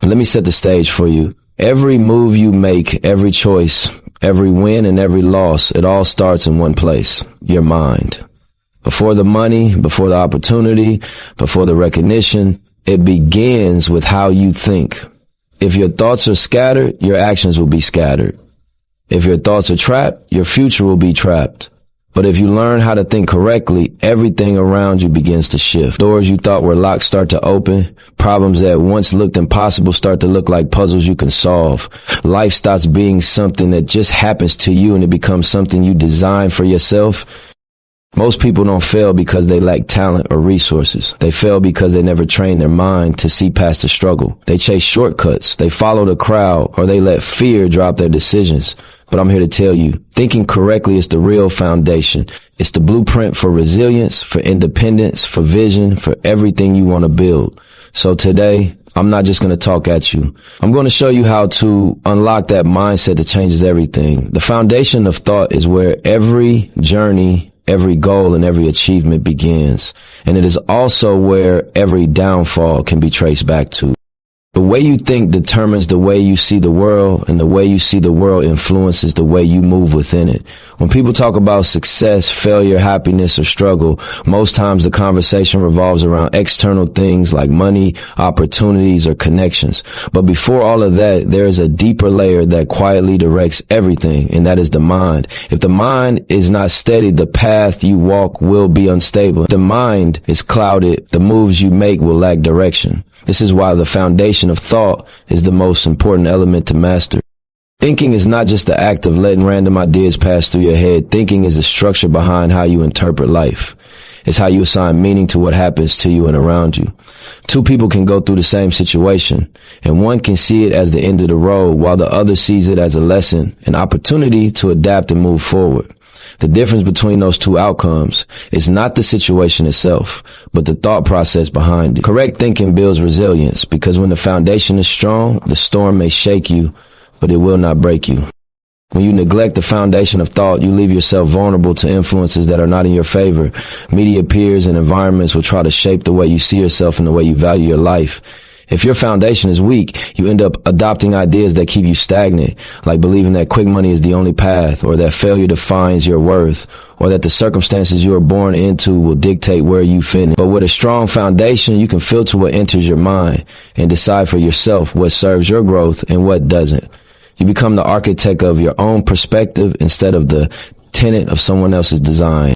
Let me set the stage for you. Every move you make, every choice, every win and every loss, it all starts in one place, your mind. Before the money, before the opportunity, before the recognition, it begins with how you think. If your thoughts are scattered, your actions will be scattered. If your thoughts are trapped, your future will be trapped. But if you learn how to think correctly, everything around you begins to shift. Doors you thought were locked start to open. Problems that once looked impossible start to look like puzzles you can solve. Life stops being something that just happens to you and it becomes something you design for yourself. Most people don't fail because they lack talent or resources. They fail because they never train their mind to see past the struggle. They chase shortcuts, they follow the crowd, or they let fear drop their decisions. But I'm here to tell you, thinking correctly is the real foundation. It's the blueprint for resilience, for independence, for vision, for everything you want to build. So today, I'm not just going to talk at you. I'm going to show you how to unlock that mindset that changes everything. The foundation of thought is where every journey, every goal, and every achievement begins. And it is also where every downfall can be traced back to. The way you think determines the way you see the world, and the way you see the world influences the way you move within it. When people talk about success, failure, happiness, or struggle, most times the conversation revolves around external things like money, opportunities, or connections. But before all of that, there is a deeper layer that quietly directs everything, and that is the mind. If the mind is not steady, the path you walk will be unstable. If the mind is clouded, the moves you make will lack direction. This is why the foundation of thought is the most important element to master. Thinking is not just the act of letting random ideas pass through your head. Thinking is the structure behind how you interpret life. It's how you assign meaning to what happens to you and around you. Two people can go through the same situation, and one can see it as the end of the road, while the other sees it as a lesson, an opportunity to adapt and move forward. The difference between those two outcomes is not the situation itself, but the thought process behind it. Correct thinking builds resilience, because when the foundation is strong, the storm may shake you, but it will not break you. When you neglect the foundation of thought, you leave yourself vulnerable to influences that are not in your favor. Media, peers, and environments will try to shape the way you see yourself and the way you value your life. If your foundation is weak, you end up adopting ideas that keep you stagnant, like believing that quick money is the only path, or that failure defines your worth, or that the circumstances you are born into will dictate where you fit in. But with a strong foundation, you can filter what enters your mind and decide for yourself what serves your growth and what doesn't. You become the architect of your own perspective instead of the tenant of someone else's design.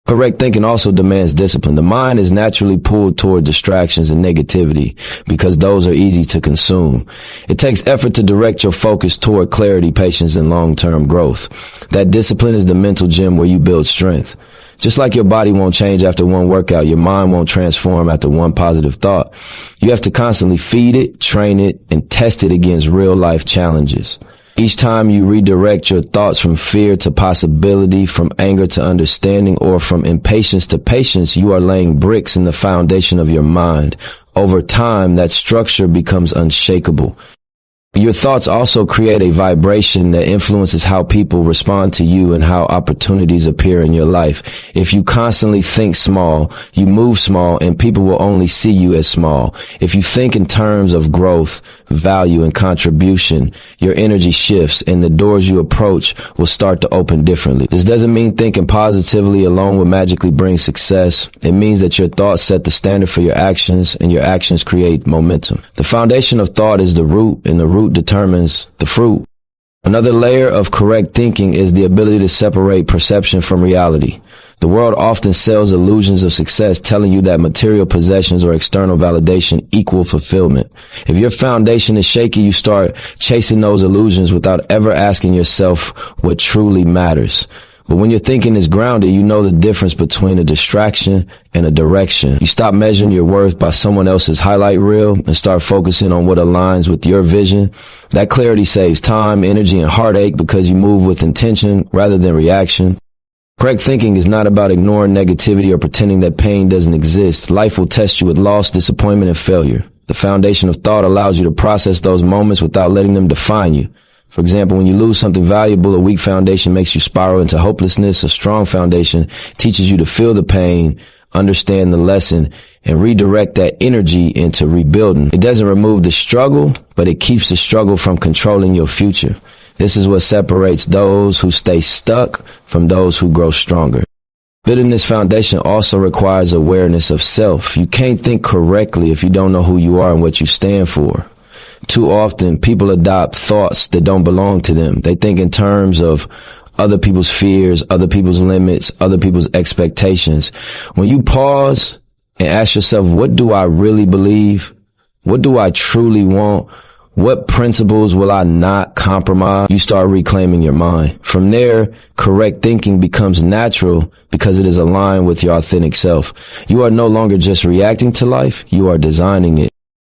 Correct thinking also demands discipline. The mind is naturally pulled toward distractions and negativity because those are easy to consume. It takes effort to direct your focus toward clarity, patience, and long-term growth. That discipline is the mental gym where you build strength. Just like your body won't change after one workout, your mind won't transform after one positive thought. You have to constantly feed it, train it, and test it against real-life challenges. Each time you redirect your thoughts from fear to possibility, from anger to understanding, or from impatience to patience, you are laying bricks in the foundation of your mind. Over time, that structure becomes unshakable. Your thoughts also create a vibration that influences how people respond to you and how opportunities appear in your life. If you constantly think small, you move small, and people will only see you as small. If you think in terms of growth, value, and contribution, your energy shifts and the doors you approach will start to open differently. This doesn't mean thinking positively alone will magically bring success. It means that your thoughts set the standard for your actions, and your actions create momentum. The foundation of thought is the root, and the root determines the fruit. Another layer of correct thinking is the ability to separate perception from reality. The world often sells illusions of success, telling you that material possessions or external validation equal fulfillment. If your foundation is shaky, you start chasing those illusions without ever asking yourself what truly matters. But when your thinking is grounded, you know the difference between a distraction and a direction. You stop measuring your worth by someone else's highlight reel and start focusing on what aligns with your vision. That clarity saves time, energy, and heartache because you move with intention rather than reaction. Correct thinking is not about ignoring negativity or pretending that pain doesn't exist. Life will test you with loss, disappointment, and failure. The foundation of thought allows you to process those moments without letting them define you. For example, when you lose something valuable, a weak foundation makes you spiral into hopelessness. A strong foundation teaches you to feel the pain, understand the lesson, and redirect that energy into rebuilding. It doesn't remove the struggle, but it keeps the struggle from controlling your future. This is what separates those who stay stuck from those who grow stronger. Building this foundation also requires awareness of self. You can't think correctly if you don't know who you are and what you stand for. Too often, people adopt thoughts that don't belong to them. They think in terms of other people's fears, other people's limits, other people's expectations. When you pause and ask yourself, what do I really believe? What do I truly want? What principles will I not compromise? You start reclaiming your mind. From there, correct thinking becomes natural because it is aligned with your authentic self. You are no longer just reacting to life, you are designing it.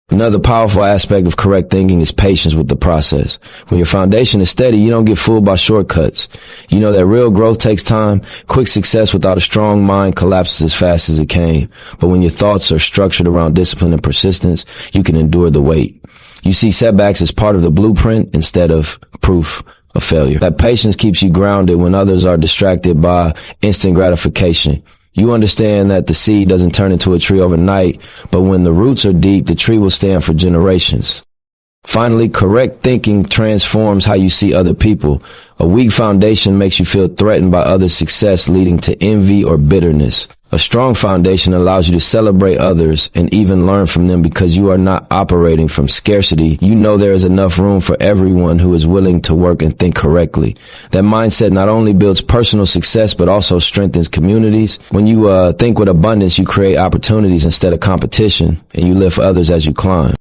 Another powerful aspect of correct thinking is patience with the process. When your foundation is steady, you don't get fooled by shortcuts. You know that real growth takes time. Quick success without a strong mind collapses as fast as it came. But when your thoughts are structured around discipline and persistence, you can endure the wait. You see setbacks as part of the blueprint instead of proof of failure. That patience keeps you grounded when others are distracted by instant gratification. You understand that the seed doesn't turn into a tree overnight, but when the roots are deep, the tree will stand for generations. Finally, correct thinking transforms how you see other people. A weak foundation makes you feel threatened by others' success, leading to envy or bitterness. A strong foundation allows you to celebrate others and even learn from them because you are not operating from scarcity. You know there is enough room for everyone who is willing to work and think correctly. That mindset not only builds personal success, but also strengthens communities. When you think with abundance, you create opportunities instead of competition, and you live for others as you climb.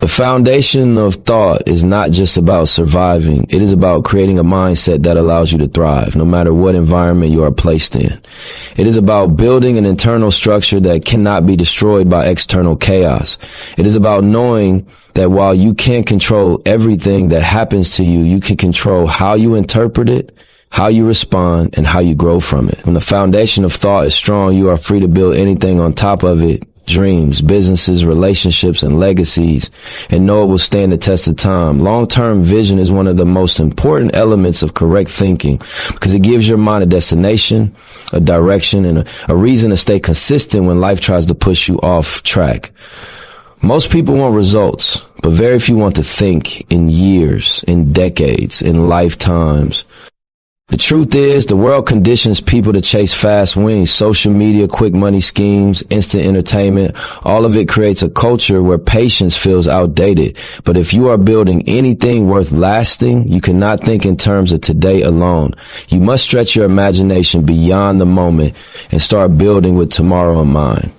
The foundation of thought is not just about surviving. It is about creating a mindset that allows you to thrive, no matter what environment you are placed in. It is about building an internal structure that cannot be destroyed by external chaos. It is about knowing that while you can't control everything that happens to you, you can control how you interpret it, how you respond, and how you grow from it. When the foundation of thought is strong, you are free to build anything on top of it. Dreams, businesses, relationships, and legacies, and know it will stand the test of time. Long-term vision is one of the most important elements of correct thinking because it gives your mind a destination, a direction, and a reason to stay consistent when life tries to push you off track. Most people want results, but very few want to think in years, in decades, in lifetimes. The truth is, the world conditions people to chase fast wins. Social media, quick money schemes, instant entertainment, all of it creates a culture where patience feels outdated. But if you are building anything worth lasting, you cannot think in terms of today alone. You must stretch your imagination beyond the moment and start building with tomorrow in mind.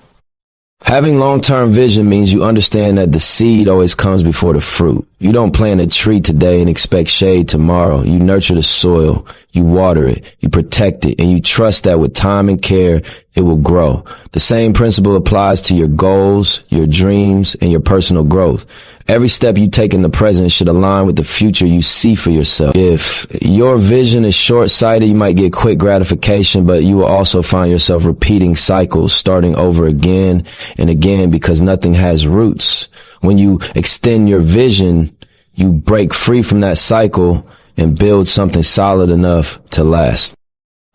Having long-term vision means you understand that the seed always comes before the fruit. You don't plant a tree today and expect shade tomorrow. You nurture the soil, you water it, you protect it, and you trust that with time and care, it will grow. The same principle applies to your goals, your dreams, and your personal growth. Every step you take in the present should align with the future you see for yourself. If your vision is short-sighted, you might get quick gratification, but you will also find yourself repeating cycles, starting over again and again because nothing has roots. When you extend your vision, you break free from that cycle and build something solid enough to last.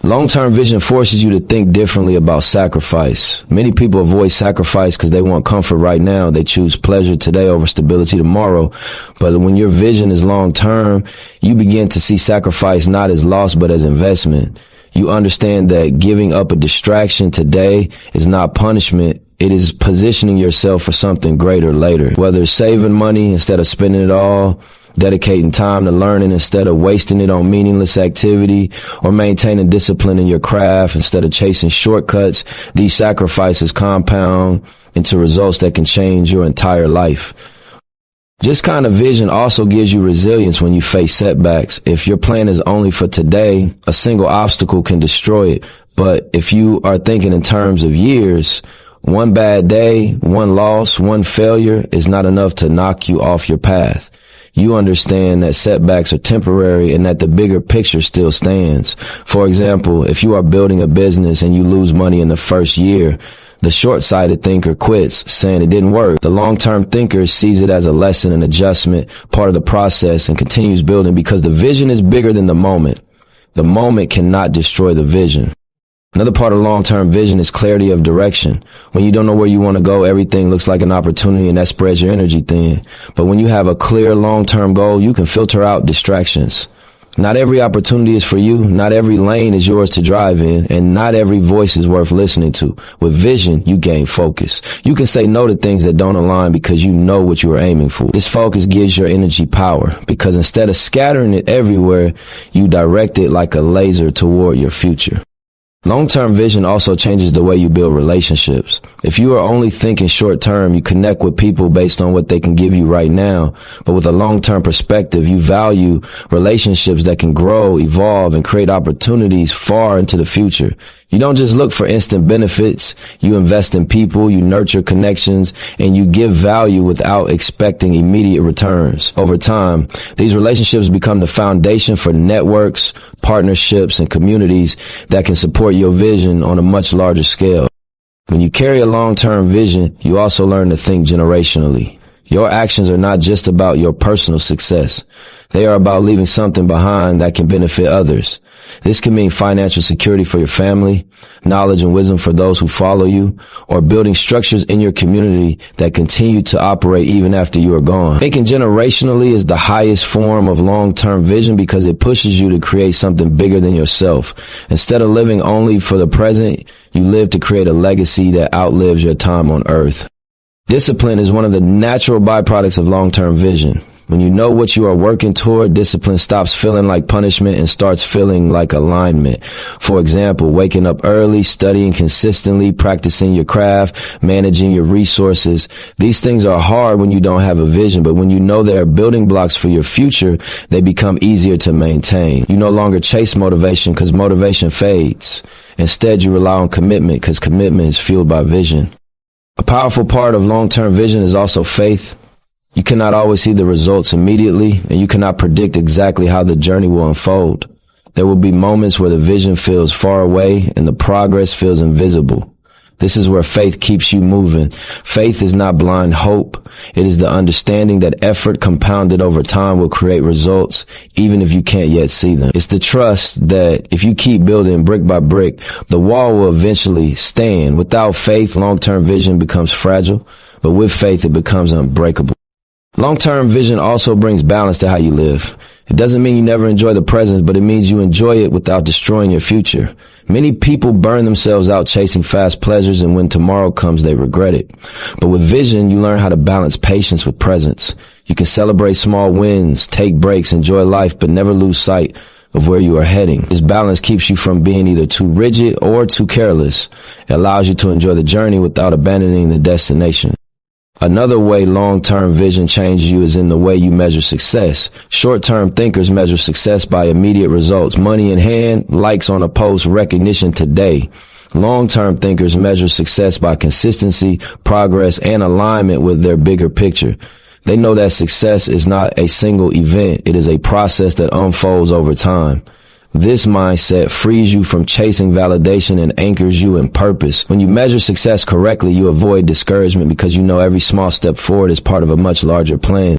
Long-term vision forces you to think differently about sacrifice. Many people avoid sacrifice because they want comfort right now. They choose pleasure today over stability tomorrow. But when your vision is long-term, you begin to see sacrifice not as loss but as investment. You understand that giving up a distraction today is not punishment. It is positioning yourself for something greater later. Whether it's saving money instead of spending it all, dedicating time to learning instead of wasting it on meaningless activity, or maintaining discipline in your craft instead of chasing shortcuts, these sacrifices compound into results that can change your entire life. This kind of vision also gives you resilience when you face setbacks. If your plan is only for today, a single obstacle can destroy it. But if you are thinking in terms of years, one bad day, one loss, one failure is not enough to knock you off your path. You understand that setbacks are temporary and that the bigger picture still stands. For example, if you are building a business and you lose money in the first year, the short-sighted thinker quits, saying it didn't work. The long-term thinker sees it as a lesson, an adjustment, part of the process, and continues building because the vision is bigger than the moment. The moment cannot destroy the vision. Another part of long-term vision is clarity of direction. When you don't know where you want to go, everything looks like an opportunity, and that spreads your energy thin. But when you have a clear long-term goal, you can filter out distractions. Not every opportunity is for you. Not every lane is yours to drive in, and not every voice is worth listening to. With vision, you gain focus. You can say no to things that don't align because you know what you are aiming for. This focus gives your energy power because instead of scattering it everywhere, you direct it like a laser toward your future. Long-term vision also changes the way you build relationships. If you are only thinking short-term, you connect with people based on what they can give you right now. But with a long-term perspective, you value relationships that can grow, evolve, and create opportunities far into the future. You don't just look for instant benefits. You invest in people, you nurture connections, and you give value without expecting immediate returns. Over time, these relationships become the foundation for networks, partnerships, and communities that can support your vision on a much larger scale. When you carry a long-term vision, you also learn to think generationally. Your actions are not just about your personal success. They are about leaving something behind that can benefit others. This can mean financial security for your family, knowledge and wisdom for those who follow you, or building structures in your community that continue to operate even after you are gone. Thinking generationally is the highest form of long-term vision because it pushes you to create something bigger than yourself. Instead of living only for the present, you live to create a legacy that outlives your time on earth. Discipline is one of the natural byproducts of long-term vision. When you know what you are working toward, discipline stops feeling like punishment and starts feeling like alignment. For example, waking up early, studying consistently, practicing your craft, managing your resources. These things are hard when you don't have a vision, but when you know they are building blocks for your future, they become easier to maintain. You no longer chase motivation because motivation fades. Instead, you rely on commitment because commitment is fueled by vision. A powerful part of long-term vision is also faith. You cannot always see the results immediately, and you cannot predict exactly how the journey will unfold. There will be moments where the vision feels far away and the progress feels invisible. This is where faith keeps you moving. Faith is not blind hope. It is the understanding that effort compounded over time will create results, even if you can't yet see them. It's the trust that if you keep building brick by brick, the wall will eventually stand. Without faith, long-term vision becomes fragile, but with faith, it becomes unbreakable. Long-term vision also brings balance to how you live. It doesn't mean you never enjoy the present, but it means you enjoy it without destroying your future. Many people burn themselves out chasing fast pleasures, and when tomorrow comes, they regret it. But with vision, you learn how to balance patience with presence. You can celebrate small wins, take breaks, enjoy life, but never lose sight of where you are heading. This balance keeps you from being either too rigid or too careless. It allows you to enjoy the journey without abandoning the destination. Another way long-term vision changes you is in the way you measure success. Short-term thinkers measure success by immediate results, money in hand, likes on a post, recognition today. Long-term thinkers measure success by consistency, progress, and alignment with their bigger picture. They know that success is not a single event. It is a process that unfolds over time. This mindset frees you from chasing validation and anchors you in purpose. When you measure success correctly, you avoid discouragement because you know every small step forward is part of a much larger plan.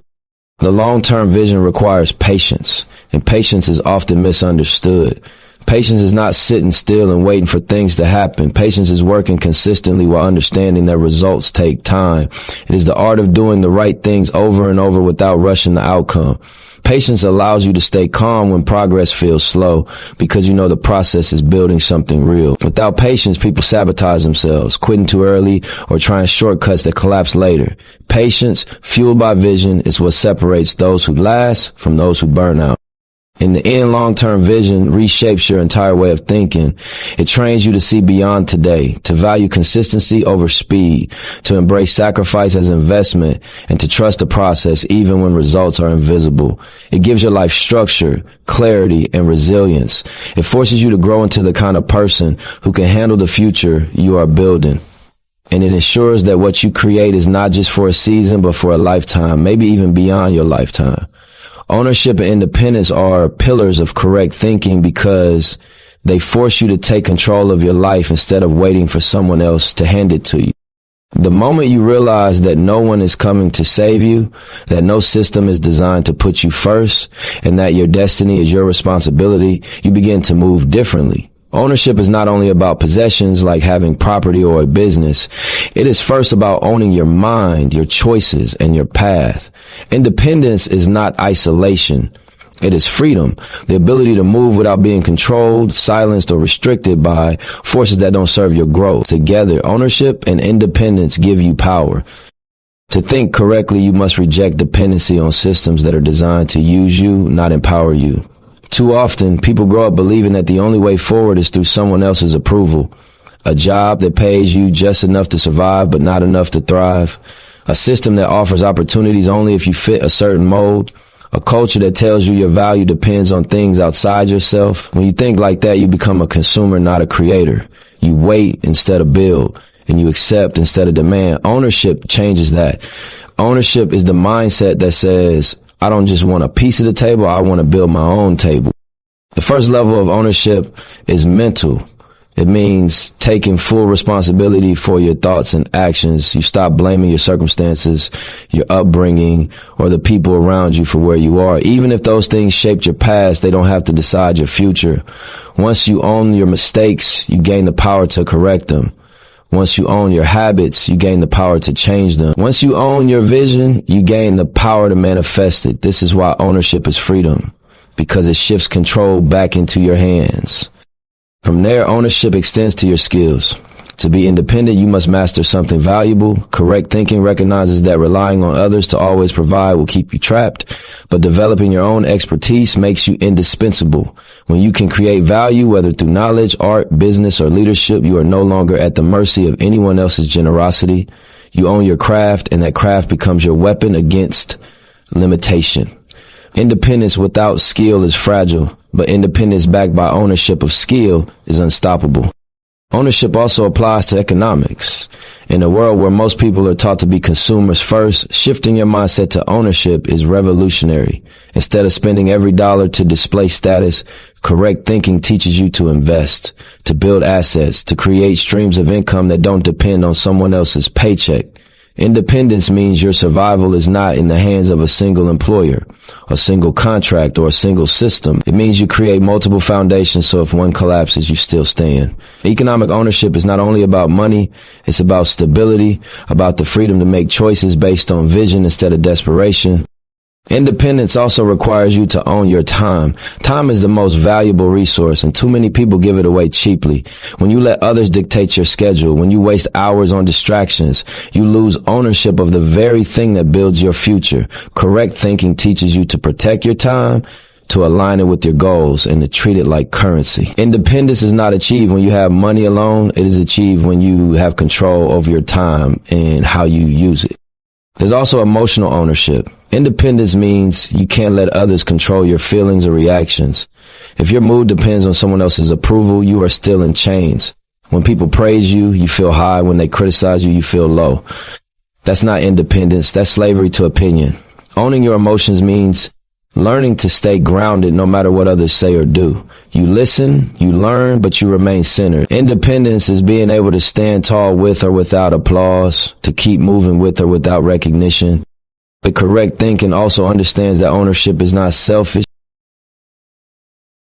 The long-term vision requires patience, and patience is often misunderstood. Patience is not sitting still and waiting for things to happen. Patience is working consistently while understanding that results take time. It is the art of doing the right things over and over without rushing the outcome. Patience allows you to stay calm when progress feels slow because you know the process is building something real. Without patience, people sabotage themselves, quitting too early or trying shortcuts that collapse later. Patience, fueled by vision, is what separates those who last from those who burn out. In the end, long-term vision reshapes your entire way of thinking. It trains you to see beyond today, to value consistency over speed, to embrace sacrifice as investment, and to trust the process even when results are invisible. It gives your life structure, clarity, and resilience. It forces you to grow into the kind of person who can handle the future you are building. And it ensures that what you create is not just for a season, but for a lifetime, maybe even beyond your lifetime. Ownership and independence are pillars of correct thinking because they force you to take control of your life instead of waiting for someone else to hand it to you. The moment you realize that no one is coming to save you, that no system is designed to put you first, and that your destiny is your responsibility, you begin to move differently. Ownership is not only about possessions like having property or a business. It is first about owning your mind, your choices, and your path. Independence is not isolation. It is freedom, the ability to move without being controlled, silenced, or restricted by forces that don't serve your growth. Together, ownership and independence give you power. To think correctly, you must reject dependency on systems that are designed to use you, not empower you. Too often, people grow up believing that the only way forward is through someone else's approval. A job that pays you just enough to survive but not enough to thrive. A system that offers opportunities only if you fit a certain mold. A culture that tells you your value depends on things outside yourself. When you think like that, you become a consumer, not a creator. You wait instead of build, and you accept instead of demand. Ownership changes that. Ownership is the mindset that says, I don't just want a piece of the table, I want to build my own table. The first level of ownership is mental. It means taking full responsibility for your thoughts and actions. You stop blaming your circumstances, your upbringing, or the people around you for where you are. Even if those things shaped your past, they don't have to decide your future. Once you own your mistakes, you gain the power to correct them. Once you own your habits, you gain the power to change them. Once you own your vision, you gain the power to manifest it. This is why ownership is freedom, because it shifts control back into your hands. From there, ownership extends to your skills. To be independent, you must master something valuable. Correct thinking recognizes that relying on others to always provide will keep you trapped, but developing your own expertise makes you indispensable. When you can create value, whether through knowledge, art, business, or leadership, you are no longer at the mercy of anyone else's generosity. You own your craft, and that craft becomes your weapon against limitation. Independence without skill is fragile, but independence backed by ownership of skill is unstoppable. Ownership also applies to economics. In a world where most people are taught to be consumers first, shifting your mindset to ownership is revolutionary. Instead of spending every dollar to display status, correct thinking teaches you to invest, to build assets, to create streams of income that don't depend on someone else's paycheck. Independence means your survival is not in the hands of a single employer, a single contract, or a single system. It means you create multiple foundations so if one collapses, you still stand. Economic ownership is not only about money, it's about stability, about the freedom to make choices based on vision instead of desperation. Independence also requires you to own your time. Time is the most valuable resource, and too many people give it away cheaply. When you let others dictate your schedule, when you waste hours on distractions, you lose ownership of the very thing that builds your future. Correct thinking teaches you to protect your time, to align it with your goals, and to treat it like currency. Independence is not achieved when you have money alone. It is achieved when you have control over your time and how you use it. There's also emotional ownership. Independence means you can't let others control your feelings or reactions. If your mood depends on someone else's approval, you are still in chains. When people praise you, you feel high. When they criticize you, you feel low. That's not independence. That's slavery to opinion. Owning your emotions means learning to stay grounded no matter what others say or do. You listen, you learn, but you remain centered. Independence is being able to stand tall with or without applause, to keep moving with or without recognition. But correct thinking also understands that ownership is not selfish.